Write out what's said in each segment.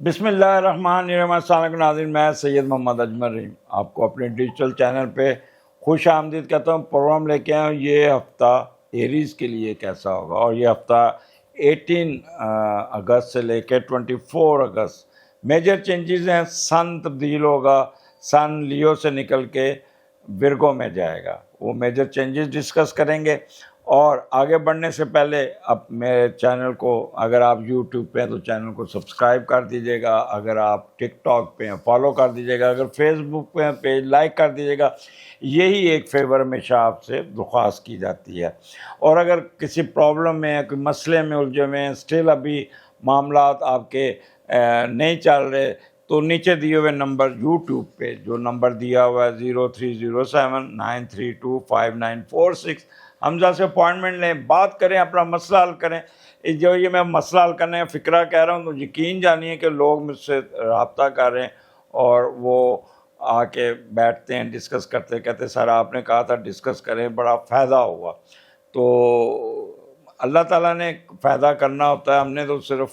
بسم اللہ الرحمن الرحیم۔ السلام علیکم ناظرین، میں سید محمد اجمل رحیم آپ کو اپنے ڈیجیٹل چینل پہ خوش آمدید کہتا ہوں۔ پروگرام لے کے آیا ہوں یہ ہفتہ ایریز کے لیے کیسا ہوگا، اور یہ ہفتہ 18 اگست سے لے کے 24 اگست میجر چینجز ہیں۔ سن تبدیل ہوگا، سن لیو سے نکل کے ورگو میں جائے گا، وہ میجر چینجز ڈسکس کریں گے۔ اور آگے بڑھنے سے پہلے اب میرے چینل کو، اگر آپ یوٹیوب پہ ہیں تو چینل کو سبسکرائب کر دیجیے گا، اگر آپ ٹک ٹاک پہ ہیں فالو کر دیجیے گا، اگر فیس بک پہ ہیں پیج لائک کر دیجیے گا۔ یہی ایک فیور ہمیشہ آپ سے درخواست کی جاتی ہے۔ اور اگر کسی پرابلم میں کوئی مسئلے میں الجھے ہوئے ہیں، اسٹل ابھی معاملات آپ کے نہیں چل رہے، تو نیچے دیے ہوئے نمبر یوٹیوب پہ جو نمبر دیا ہوا ہے 030793259946، حمزہ سے اپوائنٹمنٹ لیں، بات کریں، اپنا مسئلہ حل کریں۔ جو یہ میں مسئلہ حل کرنے کا فکرہ کہہ رہا ہوں تو یقین جانیے کہ لوگ مجھ سے رابطہ کر رہے ہیں اور وہ آ کے بیٹھتے ہیں، ڈسکس کرتے، کہتے سر آپ نے کہا تھا ڈسکس کریں، بڑا فائدہ ہوا۔ تو اللہ تعالیٰ نے فائدہ کرنا ہوتا ہے، ہم نے تو صرف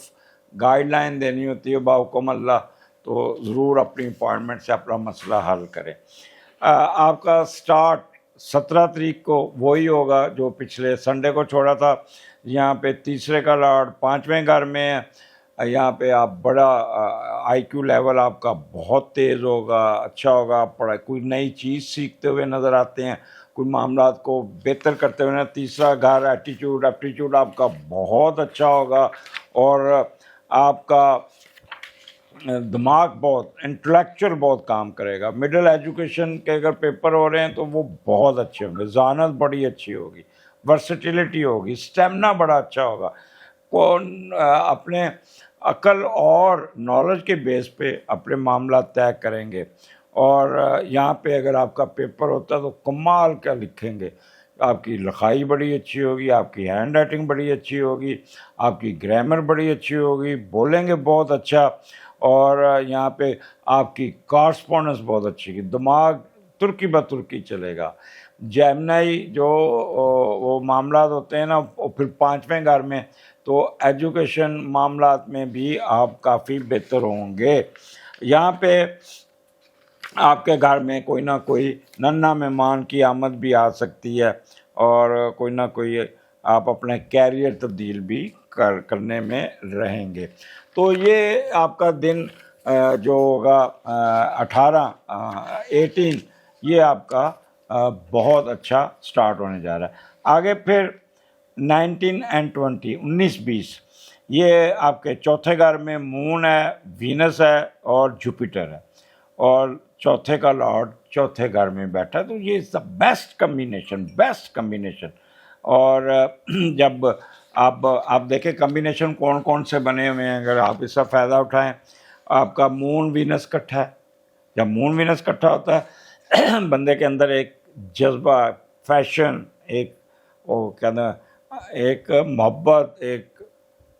گائیڈ لائن دینی ہوتی ہے بحکم اللہ۔ تو ضرور اپنی اپوائنٹمنٹ سے اپنا مسئلہ حل کریں۔ آپ کا سٹارٹ 17 تاریخ کو وہی ہوگا جو پچھلے سنڈے کو چھوڑا تھا۔ یہاں پہ تیسرے کا لاڈ 5ویں گھر میں ہے۔ یہاں پہ آپ بڑا آئی کیو لیول آپ کا بہت تیز ہوگا، اچھا ہوگا، پڑھائی کوئی نئی چیز سیکھتے ہوئے نظر آتے ہیں، کوئی معاملات کو بہتر کرتے ہوئے۔ تیسرا گھر ایپٹیچیوڈ آپ کا بہت اچھا ہوگا، اور آپ کا دماغ بہت انٹلیکچوئل بہت کام کرے گا۔ مڈل ایجوکیشن کے اگر پیپر ہو رہے ہیں تو وہ بہت اچھے ہوں گے، ذہانت بڑی اچھی ہوگی، ورسٹیلٹی ہوگی، اسٹیمنا بڑا اچھا ہوگا۔ کون اپنے عقل اور نالج کے بیس پہ اپنے معاملات طے کریں گے۔ اور یہاں پہ اگر آپ کا پیپر ہوتا ہے تو کمال کا لکھیں گے، آپ کی لکھائی بڑی اچھی ہوگی، آپ کی ہینڈ رائٹنگ بڑی اچھی ہوگی، آپ کی گرامر بڑی اچھی ہوگی، بولیں گے بہت اچھا، اور یہاں پہ آپ کی کارسپونڈنس بہت اچھی کی، دماغ ترکی بترکی چلے گا۔ جیمنائی جو وہ معاملات ہوتے ہیں نا، پھر 5ویں گھر میں، تو ایجوکیشن معاملات میں بھی آپ کافی بہتر ہوں گے۔ یہاں پہ آپ کے گھر میں کوئی نہ کوئی ننھا مہمان کی آمد بھی آ سکتی ہے، اور کوئی نہ کوئی آپ اپنے کیریئر تبدیل بھی کرنے میں رہیں گے۔ تو یہ آپ کا دن جو ہوگا 18 یہ آپ کا بہت اچھا سٹارٹ ہونے جا رہا ہے۔ آگے پھر 19 اور 20 19-20 یہ آپ کے چوتھے گھر میں مون ہے، وینس ہے اور جوپیٹر ہے، اور چوتھے کا لارڈ چوتھے گھر میں بیٹھا ہے۔ تو یہ از دا بیسٹ کمبینیشن۔ اور جب آپ دیکھیں کمبینیشن کون کون سے بنے ہوئے ہیں، اگر آپ اس کا فائدہ اٹھائیں۔ آپ کا مون وینس کٹھا ہے، جب مون وینس کٹھا ہوتا ہے بندے کے اندر ایک جذبہ، فیشن، ایک وہ کہنا، ایک محبت، ایک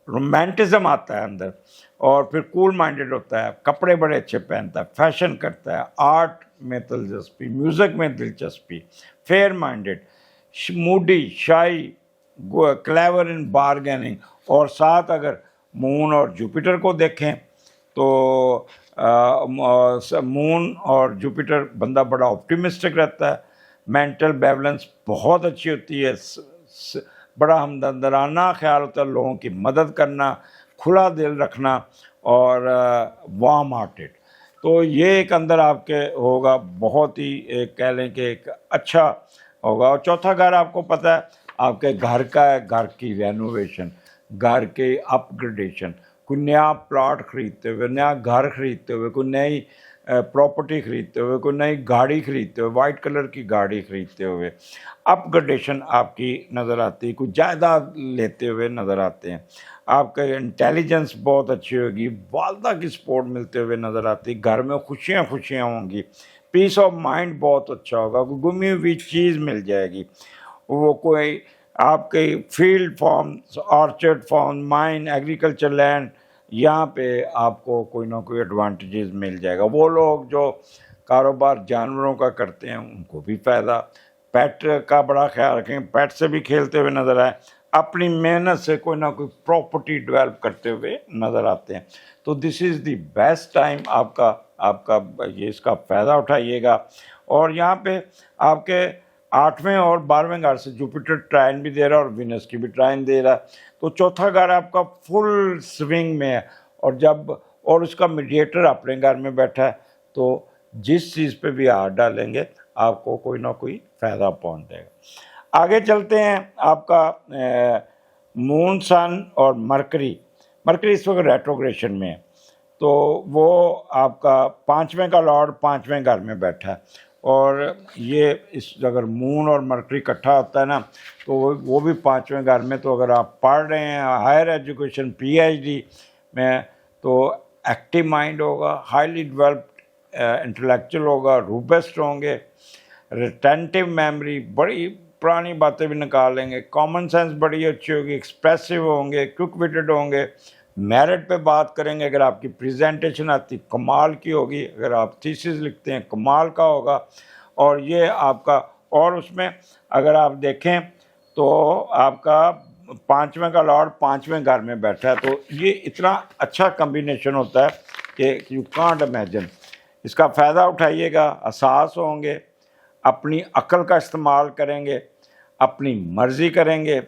رومانٹزم آتا ہے اندر، اور پھر کول مائنڈڈ ہوتا ہے، کپڑے بڑے اچھے پہنتا ہے، فیشن کرتا ہے، آرٹ میں دلچسپی، میوزک میں دلچسپی، فیئر مائنڈڈ، موڈی، شائی، کلیور ان بارگیننگ۔ اور ساتھ اگر مون اور جوپیٹر کو دیکھیں تو مون اور جوپیٹر بندہ بڑا آپٹیمسٹک رہتا ہے، مینٹل بیلنس بہت اچھی ہوتی ہے، بڑا ہمدردانہ خیال ہوتا ہے، لوگوں کی مدد کرنا، کھلا دل رکھنا، اور وارم ہارٹیڈ۔ تو یہ ایک اندر آپ کے ہوگا، بہت ہی ایک کہہ لیں کہ ایک اچھا ہوگا۔ اور چوتھا گھر آپ کو پتہ ہے آپ کے گھر کا ہے، گھر کی رینوویشن، گھر کے اپ گریڈیشن، کوئی نیا پلاٹ خریدتے ہوئے، نیا گھر خریدتے ہوئے، کوئی نئی پراپرٹی خریدتے ہوئے، کوئی نئی گاڑی خریدتے ہوئے، وائٹ کلر کی گاڑی خریدتے ہوئے، اپ گریڈیشن آپ کی نظر آتی ہے، کوئی جائیداد لیتے ہوئے نظر آتے ہیں۔ آپ کا انٹیلیجنس بہت اچھی ہوگی، والدہ کی سپورٹ ملتے ہوئے نظر آتی ہے، گھر میں خوشیاں ہوں گی، پیس آف مائنڈ بہت اچھا ہوگا، کوئی گمی ہوئی چیز مل جائے گی، وہ کوئی آپ کے field farms, orchard farm, mine, agriculture land, یہاں پہ آپ کو کوئی نہ کوئی ایڈوانٹیجز مل جائے گا۔ وہ لوگ جو کاروبار جانوروں کا کرتے ہیں ان کو بھی فائدہ۔ پیٹ کا بڑا خیال رکھیں، پیٹ سے بھی کھیلتے ہوئے نظر آئے۔ अपनी मेहनत से कोई ना कोई प्रॉपर्टी डेवलप करते हुए नज़र आते हैं। तो this is the best time आपका ये इसका फ़ायदा उठाइएगा। और यहाँ पे आपके 8वें और 12वें घर से जुपिटर ट्राइन भी दे रहा है और विनस की भी ट्राइन दे रहा है, तो चौथा घर आपका फुल स्विंग में है। और उसका मीडिएटर अपने घर में बैठा है, तो जिस चीज़ पे भी हाथ डालेंगे आपको कोई ना कोई फ़ायदा पहुंच जाएगा। आगे चलते हैं, आपका मून, सन और मरकरी इस वक्त रेट्रोग्रेशन में है, तो वो आपका 5वें का लॉर्ड 5वें घर में बैठा है। और ये अगर मून और मरकरी इकट्ठा होता है ना, तो वो भी 5वें घर में, तो अगर आप पढ़ रहे हैं हायर एजुकेशन PhD में, तो एक्टिव माइंड होगा, हाईली डेवलप्ड इंटेलेक्चुअल होगा, रूबेस्ट होंगे, रिटेंटिव मेमोरी, बड़ी पुरानी बातें भी निकालेंगे, कॉमन सेंस बड़ी अच्छी होगी, एक्सप्रेसिव होंगे, क्विक विटेड होंगे, मेरिट पे बात करेंगे, अगर आपकी प्रेजेंटेशन आती कमाल की होगी, अगर आप थीसिस लिखते हैं कमाल का होगा। और ये आपका, और उसमें अगर आप देखें तो आपका 5वें का लॉर्ड 5वें घर में बैठा है, तो ये इतना अच्छा कम्बिनेशन होता है कि यू कांट इमेजिन। इसका फ़ायदा उठाइएगा, एहसास होंगे, अपनी अक्ल का इस्तेमाल करेंगे, अपनी मर्ज़ी करेंगे,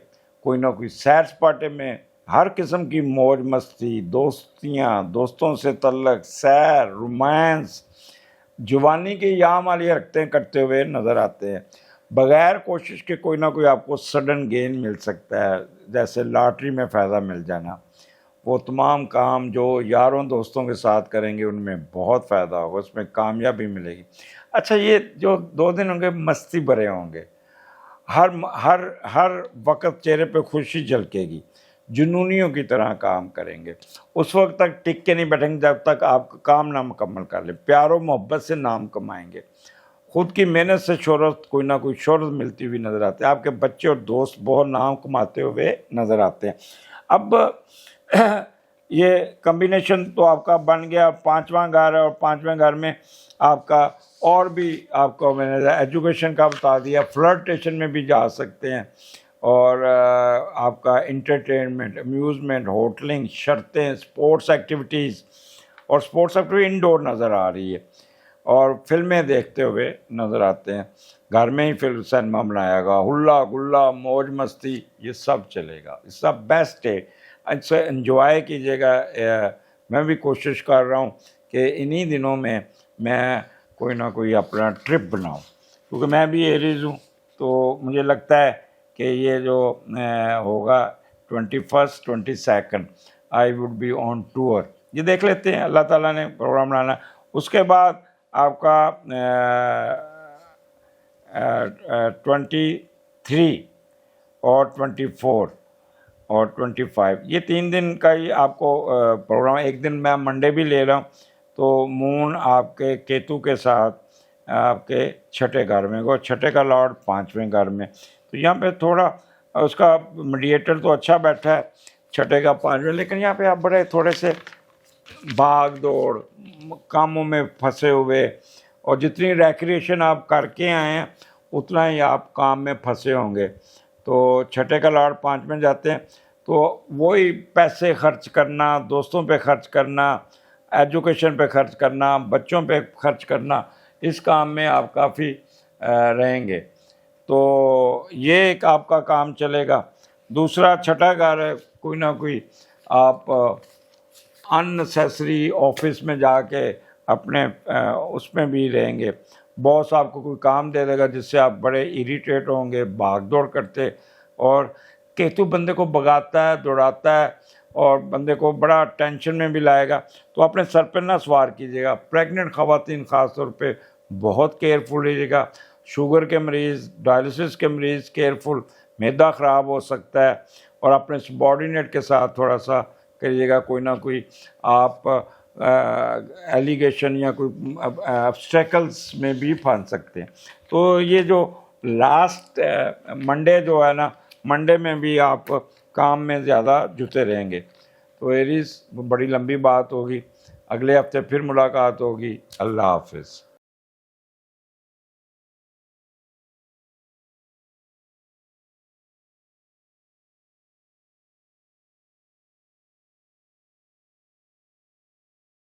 कोई ना कोई सैर सपाटे में हर किस्म की मौज मस्ती, दोस्तियाँ, दोस्तों से तल्लक, सैर, रोमांस, जवानी की याम वाली हरकतें करते हुए नज़र आते हैं। बग़ैर कोशिश के कोई ना कोई आपको सडन गेन मिल सकता है, जैसे लॉटरी में फ़ायदा मिल जाना। वो तमाम काम जो यारों दोस्तों के साथ करेंगे उनमें बहुत फ़ायदा होगा, उसमें कामयाबी मिलेगी। अच्छा, ये जो 2 दिन होंगे मस्ती भरे होंगे, हर वक्त चेहरे पे खुशी झलकेगी, जुनूनियों की तरह काम करेंगे, उस वक्त तक टिक के नहीं बैठेंगे जब तक आप काम ना मुकम्मल कर लें, प्यारो मोहब्बत से नाम कमाएंगे, खुद की मेहनत से शोहरत, कोई ना कोई शोहरत मिलती हुई नज़र आती है, आपके बच्चे और दोस्त बहुत नाम कमाते हुए नज़र आते हैं। अब ये कम्बिनेशन तो आपका बन गया 5वां घर है, और 5वें घर में आपका और भी आपको मैंने एजुकेशन का बता दिया, फ्लर्टेशन में भी जा सकते हैं, और आपका इंटरटेनमेंट, अम्यूज़मेंट, होटलिंग, शर्तें, स्पोर्ट्स एक्टिविटीज़, और स्पोर्ट्स एक्टिविटी इंडोर नज़र आ रही है, और फिल्में देखते हुए नज़र आते हैं। घर में ही फिल्म सिनेमा बनाएगा, हुल्ला गुल्ला मौज मस्ती ये सब चलेगा, ये सब बेस्ट है, इससे एंजॉय कीजिएगा। मैं भी कोशिश कर रहा हूँ कि इन्हीं दिनों में मैं कोई ना कोई अपना ट्रिप बनाऊँ, क्योंकि मैं भी एरीज हूँ, तो मुझे लगता है कि ये जो होगा 21st 22nd I would be on tour, ये देख लेते हैं, अल्लाह ताला ने प्रोग्राम बनाना। उसके बाद आपका 23 और 24 और 25 ये 3 दिन का ही आपको प्रोग्राम। एक दिन मैं मंडे भी ले रहा हूँ, तो मून आपके केतु के साथ आपके 6ठे घर में गो, 6ठे का लॉर्ड 5वें घर में, तो यहाँ पे थोड़ा उसका मीडिएटर तो अच्छा बैठा है 6ठे का 5वें, लेकिन यहाँ पे आप बड़े थोड़े से भाग दौड़ कामों में फंसे हुए, और जितनी रिक्रिएशन आप करके आए हैं उतना ही आप काम में फंसे होंगे। तो 6ठे का लॉर्ड 5 में जाते हैं, तो वही पैसे खर्च करना, दोस्तों पे खर्च करना, एजुकेशन पे खर्च करना, बच्चों पे खर्च करना, इस काम में आप काफ़ी रहेंगे, तो ये एक आपका काम चलेगा। दूसरा 6ठा घर है, कोई ना कोई आप अननेसेसरी ऑफिस में जाके अपने उसमें भी रहेंगे, बॉस आपको कोई काम दे देगा जिससे आप बड़े इरिटेट होंगे, भाग दौड़ करते, और केतु बंदे को भगाता है, दौड़ाता है, और बंदे को बड़ा टेंशन में भी लाएगा, तो अपने सर पर ना सवार कीजिएगा। प्रेग्नेंट ख़वातीन ख़ास तौर पे बहुत केयरफुल रहिएगा, शुगर के मरीज़, डायलिसिस के मरीज़ केयरफुल, मैदा ख़राब हो सकता है, और अपने सबॉर्डिनेट के साथ थोड़ा सा करिएगा, कोई ना कोई आप एलिगेशन या कोई ऑब्स्टेकल्स में भी फंस सकते हैं। तो ये जो लास्ट मंडे जो है ना, मंडे में भी आप काम में ज़्यादा जुटे रहेंगे। तो एरीज बड़ी लंबी बात होगी, अगले हफ्ते फिर मुलाकात होगी। अल्लाह हाफिज़।